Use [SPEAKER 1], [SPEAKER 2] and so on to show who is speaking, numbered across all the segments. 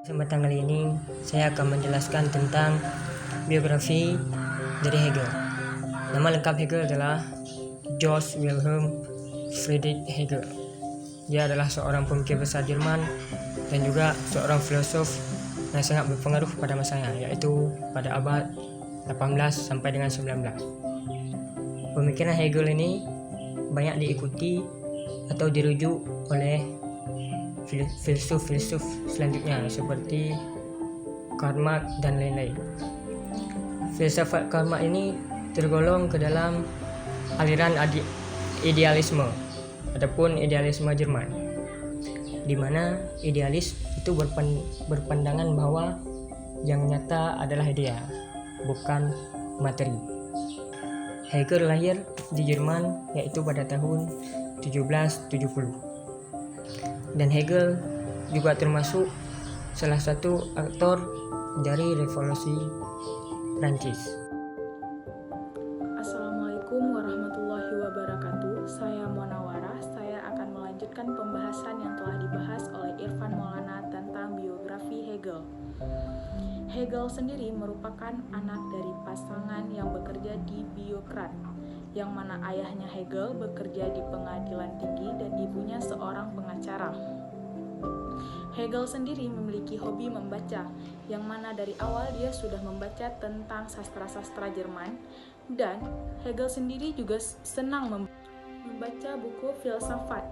[SPEAKER 1] Kesempatan kali ini saya akan menjelaskan tentang biografi dari Hegel. Nama lengkap Hegel adalah Georg Wilhelm Friedrich Hegel. Dia adalah seorang pemikir besar Jerman dan juga seorang filosof yang sangat berpengaruh pada masanya, yaitu pada abad 18 sampai dengan 19. Pemikiran Hegel ini banyak diikuti atau dirujuk oleh filsuf-filsuf selanjutnya seperti Karl Marx dan lain-lain. Filsafat Karl Marx ini tergolong ke dalam aliran idealisme ataupun idealisme Jerman, di mana idealis itu berpandangan bahwa yang nyata adalah idea, bukan materi. Hegel lahir di Jerman yaitu pada tahun 1770. Dan Hegel juga termasuk salah satu aktor dari revolusi Prancis.
[SPEAKER 2] Assalamualaikum warahmatullahi wabarakatuh. Saya Monawara. Saya akan melanjutkan pembahasan yang telah dibahas oleh Irfan Maulana tentang biografi Hegel. Hegel sendiri merupakan anak dari pasangan yang bekerja di birokrat, yang mana ayahnya Hegel bekerja di pengadilan tinggi dan ibunya seorang pengacara. Hegel sendiri memiliki hobi membaca, yang mana dari awal dia sudah membaca tentang sastra-sastra Jerman, dan Hegel sendiri juga senang membaca buku filsafat,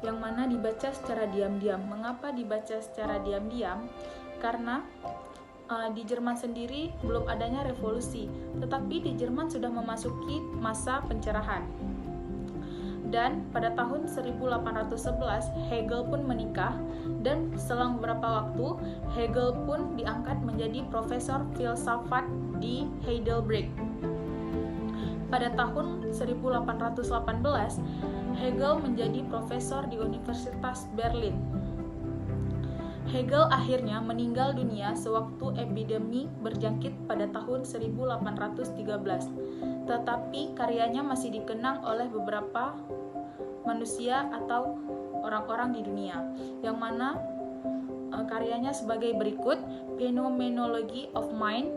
[SPEAKER 2] yang mana dibaca secara diam-diam. Mengapa dibaca secara diam-diam? Karena di Jerman sendiri belum adanya revolusi, tetapi di Jerman sudah memasuki masa pencerahan. Dan pada tahun 1811 Hegel pun menikah, dan selang beberapa waktu Hegel pun diangkat menjadi profesor filsafat di Heidelberg. Pada tahun 1818 Hegel menjadi profesor di Universitas Berlin. Hegel akhirnya meninggal dunia sewaktu epidemi berjangkit pada tahun 1813, tetapi karyanya masih dikenang oleh beberapa manusia atau orang-orang di dunia, yang mana karyanya sebagai berikut: Phenomenology of Mind,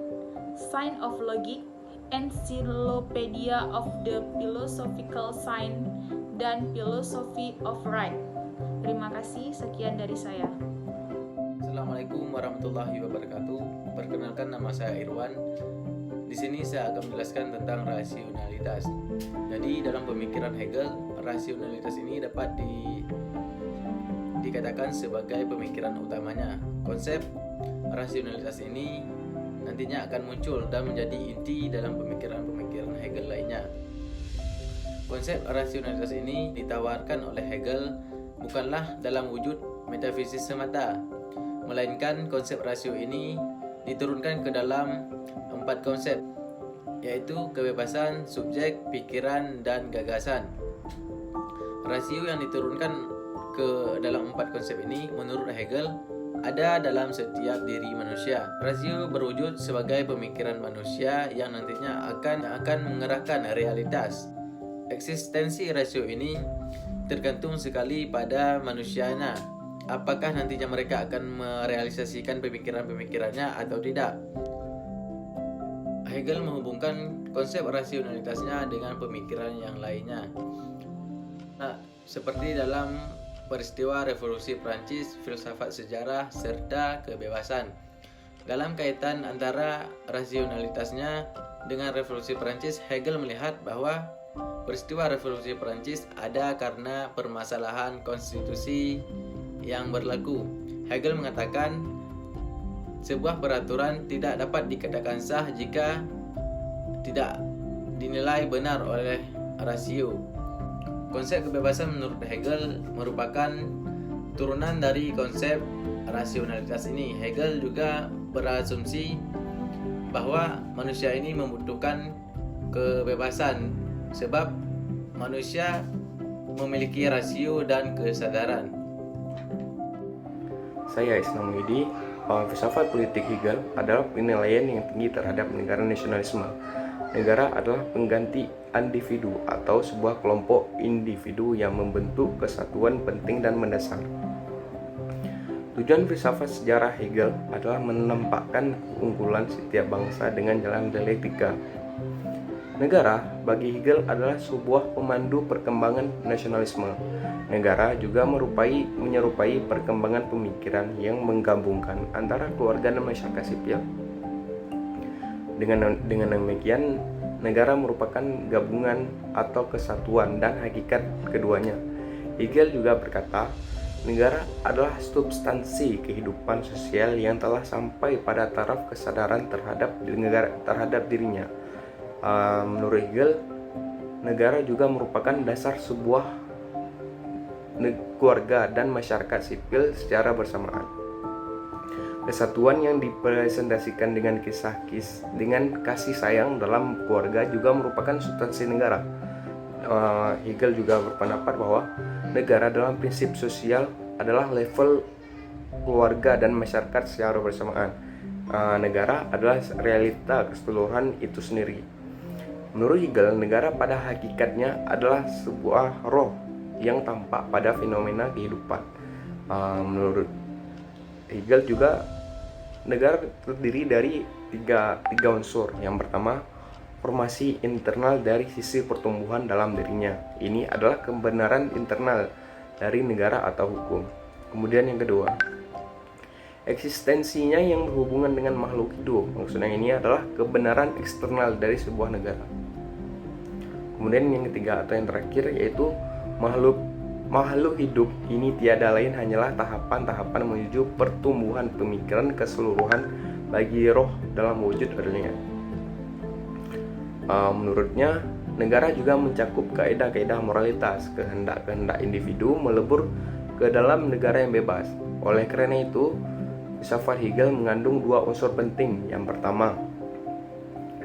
[SPEAKER 2] Sign of Logic, Encyclopedia of the Philosophical Science, dan Philosophy of Right. Terima kasih, sekian dari saya.
[SPEAKER 3] Assalamualaikum warahmatullahi wabarakatuh. Perkenalkan, nama saya Irwan. Di sini saya akan menjelaskan tentang rasionalitas. Jadi dalam pemikiran Hegel, rasionalitas ini dapat dikatakan sebagai pemikiran utamanya. Konsep rasionalitas ini nantinya akan muncul dan menjadi inti dalam pemikiran-pemikiran Hegel lainnya. Konsep rasionalitas ini ditawarkan oleh Hegel bukanlah dalam wujud metafisis semata, melainkan konsep rasio ini diturunkan ke dalam 4 konsep, yaitu kebebasan, subjek, pikiran, dan gagasan. Rasio yang diturunkan ke dalam 4 konsep ini menurut Hegel ada dalam setiap diri manusia. Rasio berwujud sebagai pemikiran manusia yang nantinya akan mengerahkan realitas. Eksistensi rasio ini tergantung sekali pada manusianya, apakah nantinya mereka akan merealisasikan pemikiran-pemikirannya atau tidak. Hegel menghubungkan konsep rasionalitasnya dengan pemikiran yang lainnya. Seperti dalam peristiwa revolusi Prancis, filsafat sejarah, serta kebebasan. Dalam kaitan antara rasionalitasnya dengan revolusi Prancis, Hegel melihat bahwa peristiwa revolusi Prancis ada karena permasalahan konstitusi yang berlaku. Hegel mengatakan sebuah peraturan tidak dapat dikatakan sah jika tidak dinilai benar oleh rasio. Konsep kebebasan menurut Hegel merupakan turunan dari konsep rasionalitas ini. Hegel juga berasumsi bahwa manusia ini membutuhkan kebebasan sebab manusia memiliki rasio dan kesadaran.
[SPEAKER 4] Saya Islam Widi. Filsafat politik Hegel adalah penilaian yang tinggi terhadap negara nasionalisme. Negara adalah pengganti individu atau sebuah kelompok individu yang membentuk kesatuan penting dan mendasar. Tujuan filsafat sejarah Hegel adalah menampakkan keunggulan setiap bangsa dengan jalan dialektika. Negara bagi Hegel adalah sebuah pemandu perkembangan nasionalisme. Negara juga menyerupai perkembangan pemikiran yang menggabungkan antara keluarga dan masyarakat sipil. Dengan demikian, negara merupakan gabungan atau kesatuan dan hakikat keduanya. Hegel juga berkata, negara adalah substansi kehidupan sosial yang telah sampai pada taraf kesadaran terhadap dirinya. Menurut Hegel, negara juga merupakan dasar sebuah keluarga dan masyarakat sipil secara bersamaan. Kesatuan yang dipresentasikan dengan kasih sayang dalam keluarga juga merupakan substansi negara. Hegel juga berpendapat bahwa negara dalam prinsip sosial adalah level keluarga dan masyarakat secara bersamaan. Negara adalah realita keseluruhan itu sendiri. Menurut Hegel, negara pada hakikatnya adalah sebuah roh yang tampak pada fenomena kehidupan. Menurut Hegel juga, negara terdiri dari tiga unsur. Yang pertama, formasi internal dari sisi pertumbuhan dalam dirinya. Ini adalah kebenaran internal dari negara atau hukum. Kemudian yang kedua, eksistensinya yang berhubungan dengan makhluk hidup. Maksudnya ini adalah kebenaran eksternal dari sebuah negara. Kemudian yang ketiga atau yang terakhir yaitu makhluk hidup ini tiada lain hanyalah tahapan-tahapan menuju pertumbuhan pemikiran keseluruhan bagi roh dalam wujud adanya. Menurutnya, negara juga mencakup kaidah-kaidah moralitas, kehendak-kehendak individu melebur ke dalam negara yang bebas. Oleh karena itu, filsafat Hegel mengandung dua unsur penting. Yang pertama,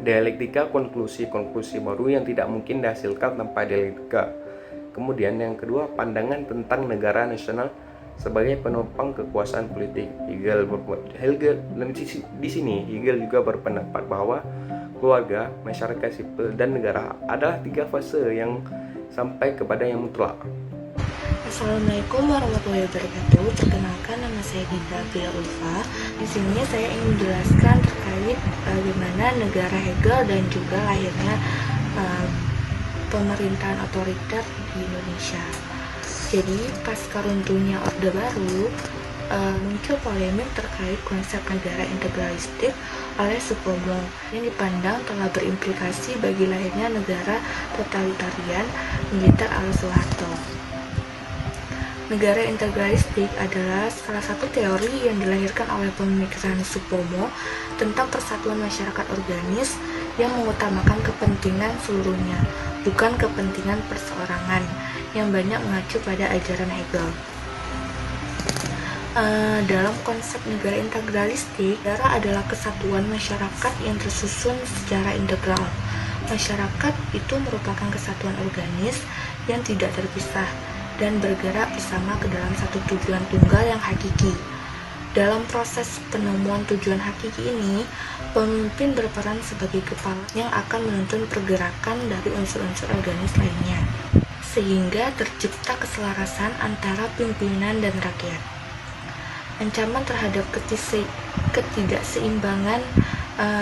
[SPEAKER 4] dialektika, konklusi baru yang tidak mungkin dihasilkan tanpa dialektika. Kemudian yang kedua, pandangan tentang negara nasional sebagai penopang kekuasaan politik. Hegel di sini Hegel juga berpendapat bahwa keluarga, masyarakat sipil, dan negara adalah tiga fase yang sampai kepada yang mutlak.
[SPEAKER 5] Assalamualaikum warahmatullahi wabarakatuh. Perkenalkan, nama saya Dinda Pia Ulfa. Di sini saya ingin menjelaskan terkait bagaimana negara Hegel dan juga lahirnya pemerintahan otoriter di Indonesia. Jadi pasca runtuhnya Orde Baru, muncul polemik terkait konsep negara integralistik oleh Supomo yang dipandang telah berimplikasi bagi lahirnya negara totalitarian militer ala Soeharto. Negara integralistik adalah salah satu teori yang dilahirkan oleh pemikiran Supomo tentang persatuan masyarakat organis yang mengutamakan kepentingan seluruhnya, bukan kepentingan perseorangan, yang banyak mengacu pada ajaran Hegel. Dalam konsep negara integralistik, negara adalah kesatuan masyarakat yang tersusun secara integral. Masyarakat itu merupakan kesatuan organis yang tidak terpisah dan bergerak bersama ke dalam satu tujuan tunggal yang hakiki. Dalam proses penemuan tujuan hakiki ini, pemimpin berperan sebagai kepala yang akan menuntun pergerakan dari unsur-unsur organis lainnya, sehingga tercipta keselarasan antara pimpinan dan rakyat. Ancaman terhadap ketidakseimbangan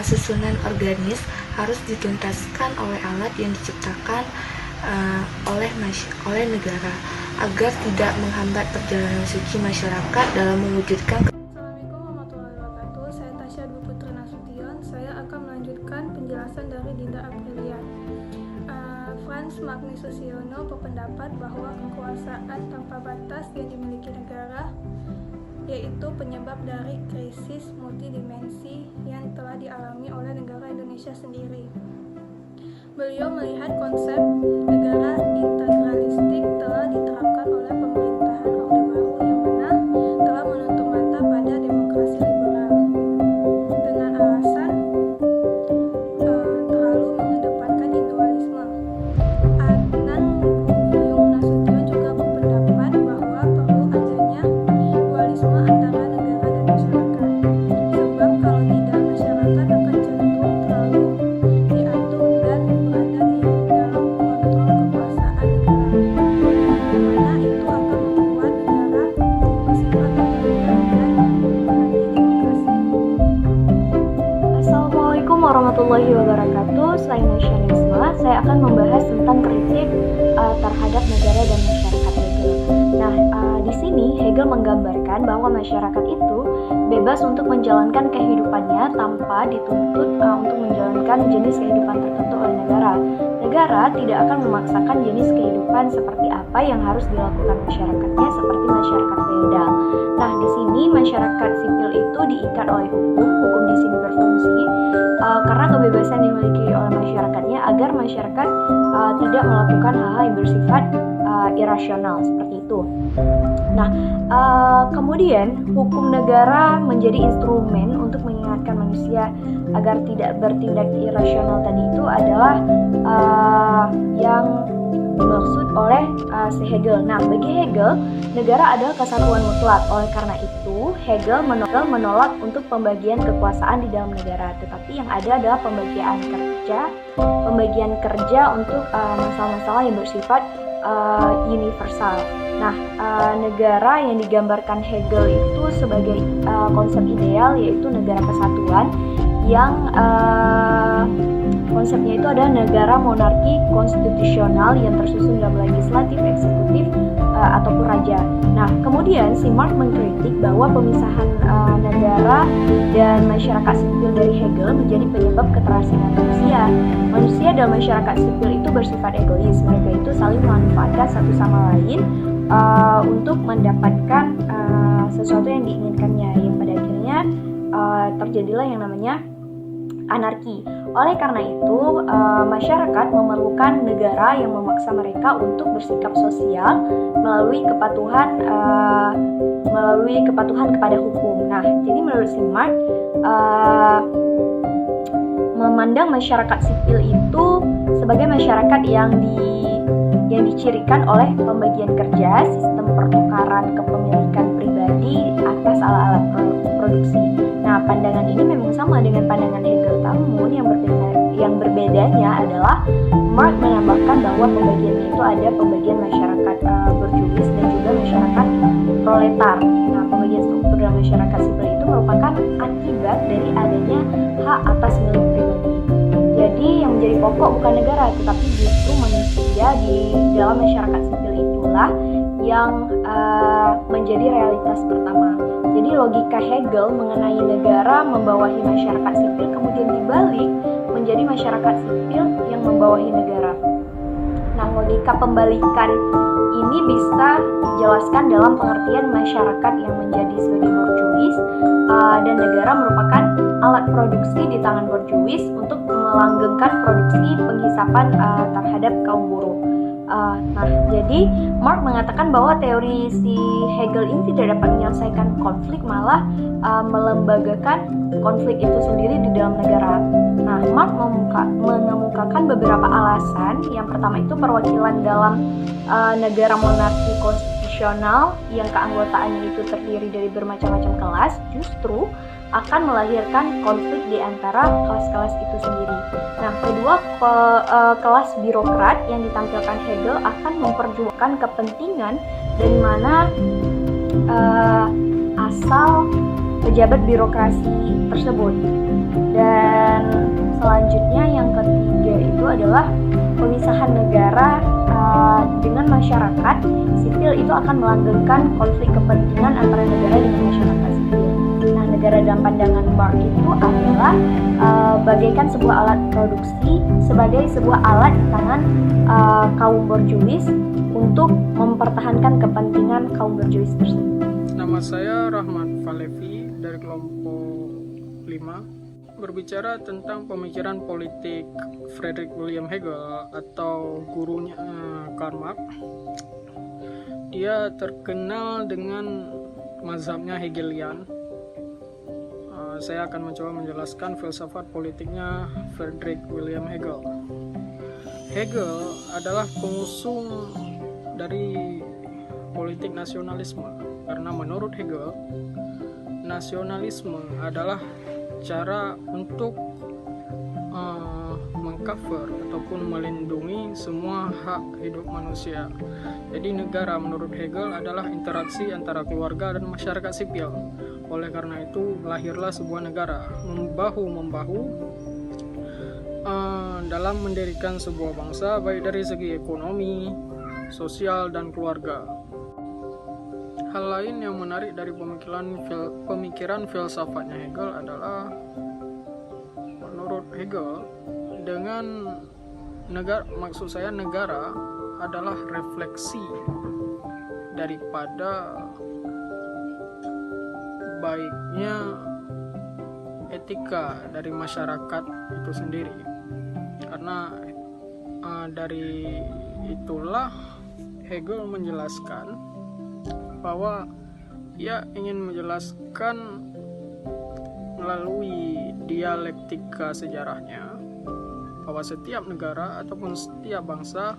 [SPEAKER 5] susunan organis harus dituntaskan oleh alat yang diciptakan oleh negara agar tidak menghambat perjalanan suci masyarakat dalam mewujudkan.
[SPEAKER 6] Assalamualaikum warahmatullahi wabarakatuh. Saya Tasya Dwi Putri Nasution. Saya akan melanjutkan penjelasan dari Dinda Aprilia. Franz Magnus Susiono berpendapat bahwa kekuasaan tanpa batas yang dimiliki negara yaitu penyebab dari krisis multidimensi yang telah dialami oleh negara Indonesia sendiri. Beliau melihat konsep negara integralistik telah diterapkan oleh pemerintahan Orde Baru yang mana telah menutup mata pada demokrasi liberal dengan alasan terlalu mengedepankan individualisme. Adnan Buyung Nasution juga berpendapat bahwa perlu adanya dualisme antara negara dan masyarakat, sebab kalau tidak masyarakat akan cenderung terlalu diatur dan berada di dalam kontrol kekuasaan negara.
[SPEAKER 7] warahmatullahi wabarakatuh. Selain nasionalisme, saya akan membahas tentang kritik terhadap negara dan masyarakat Hegel. Nah, di sini Hegel menggambarkan bahwa masyarakat itu bebas untuk menjalankan kehidupannya tanpa dituntut untuk menjalankan jenis kehidupan tertentu oleh negara. Negara tidak akan memaksakan jenis kehidupan seperti apa yang harus dilakukan masyarakatnya seperti masyarakat feodal. Nah, di sini masyarakat sipil itu diikat oleh hukum. Hukum di sini berfungsi karena kebebasan dimiliki oleh masyarakatnya agar masyarakat tidak melakukan hal-hal yang bersifat irasional seperti itu. Nah, kemudian hukum negara menjadi instrumen untuk mengingatkan manusia agar tidak bertindak irasional tadi itu adalah yang dimaksud oleh si Hegel. Nah, bagi Hegel, negara adalah kesatuan mutlak. Oleh karena itu, Hegel menolak untuk pembagian kekuasaan di dalam negara. Tetapi yang ada adalah pembagian kerja untuk masalah-masalah yang bersifat universal. Nah, negara yang digambarkan Hegel itu sebagai konsep ideal yaitu negara kesatuan yang konsepnya itu adalah negara monarki konstitusional yang tersusun dalam legislatif, eksekutif, ataupun raja. Nah, kemudian si Marx mengkritik bahwa pemisahan negara dan masyarakat sipil dari Hegel menjadi penyebab keterasingan manusia. Manusia dan masyarakat sipil itu bersifat egois. Mereka itu saling memanfaatkan satu sama lain untuk mendapatkan sesuatu yang diinginkannya, yang pada akhirnya terjadilah yang namanya anarki. Oleh karena itu, masyarakat memerlukan negara yang memaksa mereka untuk bersikap sosial melalui kepatuhan kepada hukum. Nah, jadi menurut si Marx, memandang masyarakat sipil itu sebagai masyarakat yang dicirikan oleh pembagian kerja, sistem pertukaran kepemilikan pribadi atas alat-alat produksi. Nah, pandangan ini memang sama dengan pandangan Hegel, namun yang berbedanya adalah Marx menambahkan bahwa pembagiannya itu ada pembagian masyarakat borjuis dan juga masyarakat proletar. Nah, pembagian struktur dalam masyarakat sipil itu merupakan akibat dari adanya hak atas milik pribadi. Jadi yang menjadi pokok bukan negara, tetapi justru manusia di dalam masyarakat sipil itulah yang menjadi realitas pertama. Jadi logika Hegel mengenai negara membawahi masyarakat sipil kemudian dibalik menjadi masyarakat sipil yang membawahi negara. Nah, logika pembalikan ini bisa dijelaskan dalam pengertian masyarakat yang menjadi sebagai borjuis dan negara merupakan alat produksi di tangan borjuis untuk melanggengkan produksi penghisapan terhadap kaum buruh. Nah, jadi Marx mengatakan bahwa teori si Hegel ini tidak dapat menyelesaikan konflik, malah melembagakan konflik itu sendiri di dalam negara. Nah, Marx mengemukakan beberapa alasan. Yang pertama itu perwakilan dalam negara monarki konstitusional yang keanggotaannya itu terdiri dari bermacam-macam kelas justru akan melahirkan konflik di antara kelas-kelas itu sendiri. Nah, kedua, kelas birokrat yang ditampilkan Hegel akan memperjuangkan kepentingan dari mana asal pejabat birokrasi tersebut. Dan selanjutnya yang ketiga itu adalah pemisahan negara dengan masyarakat sipil itu akan melanggengkan konflik kepentingan antara negara dengan masyarakat sipil. Nah, negara dalam pandangan Marx itu adalah bagaikan sebuah alat produksi sebagai sebuah alat di tangan kaum borjuis untuk mempertahankan kepentingan kaum borjuis tersebut.
[SPEAKER 8] Nama saya Rahmat Falevi dari kelompok 5. Berbicara tentang pemikiran politik Friedrich Wilhelm Hegel atau gurunya Karl Marx. Dia terkenal dengan mazhabnya Hegelian. Saya akan mencoba menjelaskan filsafat politiknya Friedrich Wilhelm Hegel. Hegel adalah pengusung dari politik nasionalisme karena menurut Hegel, nasionalisme adalah cara untuk mengcover ataupun melindungi semua hak hidup manusia. Jadi negara menurut Hegel adalah interaksi antara keluarga dan masyarakat sipil. Oleh karena itu lahirlah sebuah negara bahu-membahu dalam mendirikan sebuah bangsa, baik dari segi ekonomi, sosial, dan keluarga. Hal lain yang menarik dari pemikiran filsafatnya Hegel adalah, menurut Hegel, dengan negara adalah refleksi daripada baiknya etika dari masyarakat itu sendiri. Karena dari itulah Hegel menjelaskan bahwa ia ingin menjelaskan melalui dialektika sejarahnya bahwa setiap negara ataupun setiap bangsa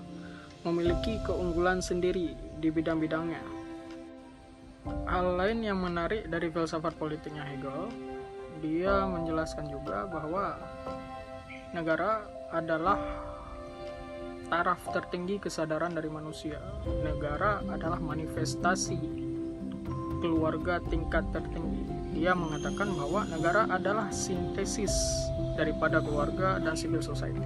[SPEAKER 8] memiliki keunggulan sendiri di bidang-bidangnya. Hal lain yang menarik dari filsafat politiknya Hegel, dia menjelaskan juga bahwa negara adalah taraf tertinggi kesadaran dari manusia. Negara adalah manifestasi keluarga tingkat tertinggi. Dia mengatakan bahwa negara adalah sintesis daripada keluarga dan civil society.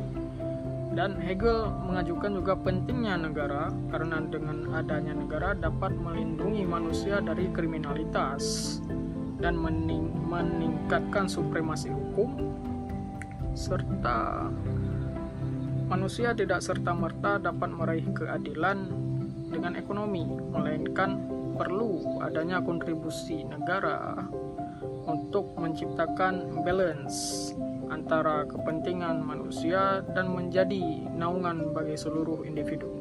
[SPEAKER 8] Dan Hegel mengajukan juga pentingnya negara karena dengan adanya negara dapat melindungi manusia dari kriminalitas dan meningkatkan supremasi hukum, serta manusia tidak serta-merta dapat meraih keadilan dengan ekonomi, melainkan perlu adanya kontribusi negara untuk menciptakan balance antara kepentingan manusia dan menjadi naungan bagi seluruh individu.